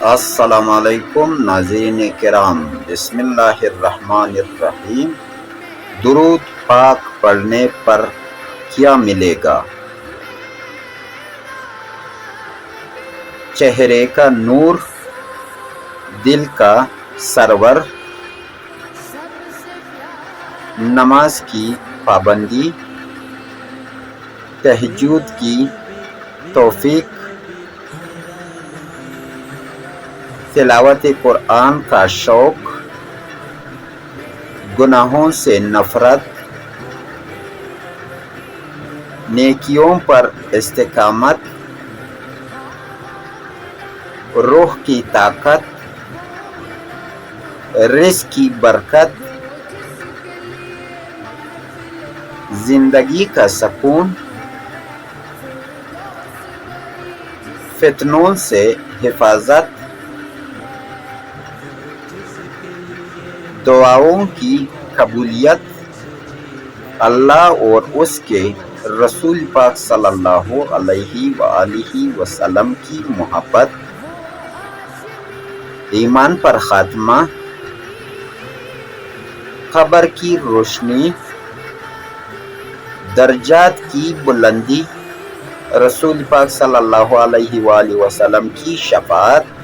السلام علیکم ناظرین کرام، بسم اللہ الرحمن الرحیم۔ درود پاک پڑھنے پر کیا ملے گا؟ چہرے کا نور، دل کا سرور، نماز کی پابندی، تہجد کی توفیق، تلاوت قرآن کا شوق، گناہوں سے نفرت، نیکیوں پر استقامت، روح کی طاقت، رزق کی برکت، زندگی کا سکون، فتنوں سے حفاظت، دعاؤں کی قبولیت، اللہ اور اس کے رسول پاک صلی اللہ علیہ وآلہ وسلم کی محبت، ایمان پر خاتمہ، قبر کی روشنی، درجات کی بلندی، رسول پاک صلی اللہ علیہ وآلہ وسلم کی شفاعت،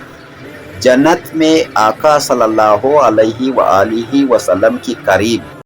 جنت میں آقا صلی اللہ علیہ وآلہ وسلم کی قریب